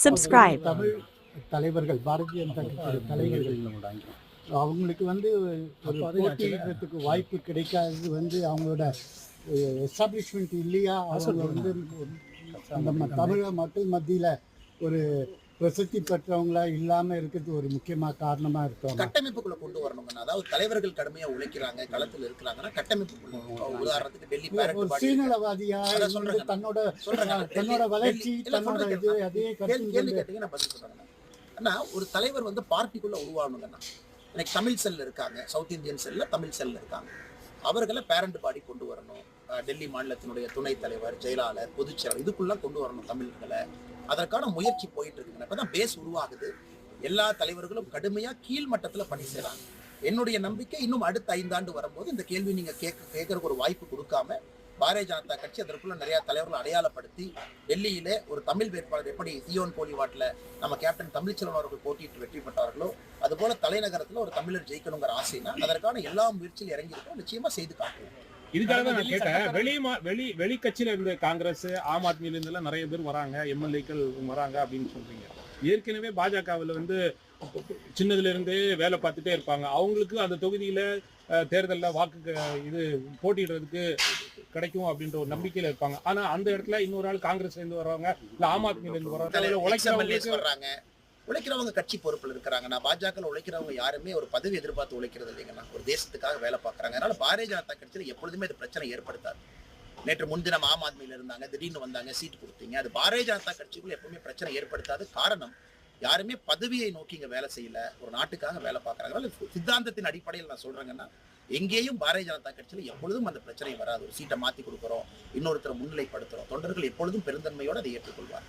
Subscribe. Tamil தலைவர்கள், பாரதிய ஜனதா கட்சியோட தலைவர்கள் அவங்களுக்கு ஒரு போட்டியிடுறதுக்கு வாய்ப்பு கிடைக்காதது அவங்களோட எஸ்டாப்ளிஷ்மெண்ட் இல்லையா? அவங்க அந்த தமிழக மக்கள் மத்தியில் ஒரு பிரசித்தி பெற்றவங்களா இல்லாம இருக்கிறது ஒரு முக்கியமான காரணமா இருக்கும். கட்டமைப்புக்குள்ள கொண்டு வரணும். அதாவது தலைவர்கள் கடுமையா உழைக்கிறாங்க, களத்தில் இருக்கிறாங்கன்னா கட்டமைப்பு. உதாரணத்துக்கு டெல்லி ஒரு சீனலவாதியா தன்னோட வளர்ச்சி தன்னோட இது அதே கேள்வி கேட்டீங்கன்னா பதில் சொல்றாங்க. ஆனா ஒரு தலைவர் பார்ட்டிக்குள்ள உருவாகணுங்கன்னா எனக்கு தமிழ் செல் இருக்காங்க, சவுத் இந்தியன் செல்ல தமிழ் செல் இருக்காங்க, அவர்களை பேரண்ட் பாடி கொண்டு வரணும். டெல்லி மாநிலத்தினுடைய துணைத் தலைவர், செயலாளர், பொதுச்செயலாளர் இதுக்குள்ள கொண்டு வரணும் தமிழர்களை. அதற்கான முயற்சி போயிட்டு இருக்குங்க. இப்பதான் பேஸ் உருவாகுது. எல்லா தலைவர்களும் கடுமையா கீழ் மட்டத்துல பணி செய்யறாங்க. என்னுடைய நம்பிக்கை இன்னும் அடுத்த 5 ஆண்டு வரும்போது இந்த கேள்வி நீங்க கேட்கறதுக்கு ஒரு வாய்ப்பு கொடுக்காம பாரதிய ஜனதா கட்சி அதற்குள்ள நிறைய தலைவர்கள் அடையாளப்படுத்தி டெல்லியிலே ஒரு தமிழ் வேட்பாளர் எப்படி சியோன் போலிவாட்டில் நம்ம கேப்டன் தமிழ்ச்செல்வன் அவர்கள் போட்டியிட்டு வெற்றி பெற்றார்களோ அதுபோல தலைநகரத்துல ஒரு தமிழர் ஜெயிக்கணுங்கிற ஆசைனா அதற்கான எல்லா முயற்சியில் இறங்கியிருக்கோம். நிச்சயமா செய்து காட்டுவோம். இதுக்காக தான் நான் கேட்டேன். வெளி கட்சியில இருந்து காங்கிரஸ், ஆம் ஆத்மியில இருந்து எல்லாம் நிறைய பேர் வராங்க, எம்எல்ஏக்கள் வராங்க அப்படின்னு சொல்றீங்க. ஏற்கனவே பாஜகவில் சின்னதுல இருந்தே வேலை பார்த்துட்டே இருப்பாங்க. அவங்களுக்கு அந்த தொகுதியில தேர்தலில் வாக்கு இது போட்டியிடுறதுக்கு கிடைக்கும் அப்படின்ற ஒரு நம்பிக்கையில இருப்பாங்க. ஆனா அந்த இடத்துல இன்னொரு ஆள் காங்கிரஸ்ல இருந்து வர்றவங்க, இல்ல ஆம் ஆத்மியில இருந்து வர்றவங்க, உழைக்கிறவங்க கட்சி பொறுப்பில் இருக்கிறாங்க. நான் பாஜக உழைக்கிறவங்க யாருமே ஒரு பதவி எதிர்பார்த்து உழைக்கிறது இல்லைங்கன்னா ஒரு தேசத்துக்காக வேலை பார்க்கறாங்க. அதனால பாரதிய ஜனதா கட்சியில் எப்பொழுதுமே இது பிரச்சனை ஏற்படுத்தாது. நேற்று முன்தினம் ஆம் ஆத்மியில இருந்தாங்க, திடீர்னு வந்தாங்க, சீட் கொடுத்தீங்க, அது பாரதிய ஜனதா கட்சிக்குள்ள எப்பவுமே பிரச்சனை ஏற்படுத்தாது. காரணம் யாருமே பதவியை நோக்கி இங்க வேலை செய்யல, ஒரு நாட்டுக்காக வேலை பார்க்கறாங்க. சித்தாந்தத்தின் அடிப்படையில் நான் சொல்றேங்கன்னா எங்கேயும் பாரதிய ஜனதா கட்சியில எப்பொழுதும் அந்த பிரச்சனை வராது. ஒரு சீட்டை மாத்தி கொடுக்கிறோம், இன்னொருத்தரை முன்னிலைப்படுத்துறோம், தொண்டர்கள் எப்பொழுதும் பெருந்தன்மையோடு அதை ஏற்றுக்கொள்வார்.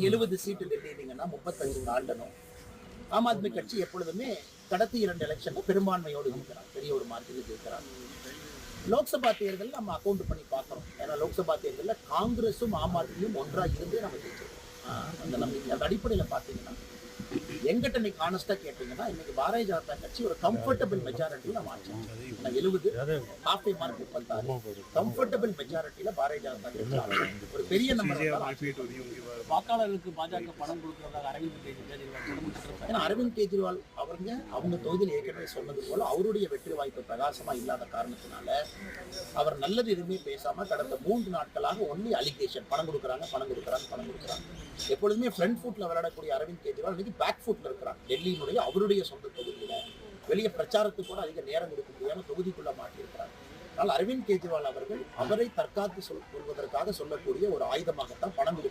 70 சீட்டு டெல்லிங்கன்னா 35 ஆண்டனும். ஆம் ஆத்மி கட்சி எப்பொழுதுமே கடத்தி 2 எலெக்ஷன்ல பெரும்பான்மையோடு இருக்கிறாங்க, பெரிய ஒரு மார்ஜினில் ஜெயிக்கிறாங்க. லோக்சபா தேர்தல் நம்ம அக்கௌண்ட் பண்ணி பார்க்கறோம். ஏன்னா லோக்சபா தேர்தலில் காங்கிரஸும் ஆம் ஆத்மியும் ஒன்றா இருந்தே நம்ம ஜெயிச்சிருக்கோம். அந்த நம்பிக்கை அந்த அடிப்படையில் பார்த்தீங்கன்னா எங்கிட்ட இன்னைக்கு ஆனஸ்டா கேட்டீங்கன்னா இன்னைக்கு பாரதிய ஜனதா கட்சி ஒரு கம்ஃபர்டபிள் மெஜாரிட்டியில் நம்ம ஆச்சு. 70 ஹாஃப் மார்க் 36 கம்ஃபர்டபிள் மெஜாரிட்டியில பாரதிய ஜனதா கட்சி ஒரு பெரிய நம்பர். வாக்காளர்களுக்கு பாஜக பணம் கொடுக்கிறதாக அரவிந்த் கெஜ்ரிவால். ஏன்னா அரவிந்த் கெஜ்ரிவால் அவங்க தொகுதியில் ஏற்கனவே சொன்னது போல அவருடைய வெற்றி வாய்ப்பு பிரகாசமா இல்லாத காரணத்தினால அவர் நல்லது எதுவுமே பேசாம கடந்த 3 நாட்களாக ஒன்லி அலிகேஷன், பணம் கொடுக்குறாங்க. எப்பொழுதுமே ஃப்ரண்ட் ஃபுட்ல விளையாடக்கூடிய அரவிந்த் கெஜ்ரிவால் இன்னைக்கு பேக் ஃபுட்ல இருக்கிறாங்க. டெல்லியினுடைய அவருடைய சொந்த தொகுதியில வெளியே பிரச்சாரத்துக்கு கூட அதிக நேரம் கொடுக்க முடியாம தொகுதிக்குள்ள மாட்டியிருக்கிறாங்க. ஆனால் அரவிந்த் கெஜ்ரிவால் அவர்கள் அவரை தற்காத்து கொள்வதற்காக சொல்லக்கூடிய ஒரு ஆயுதமாகத்தான் பணம்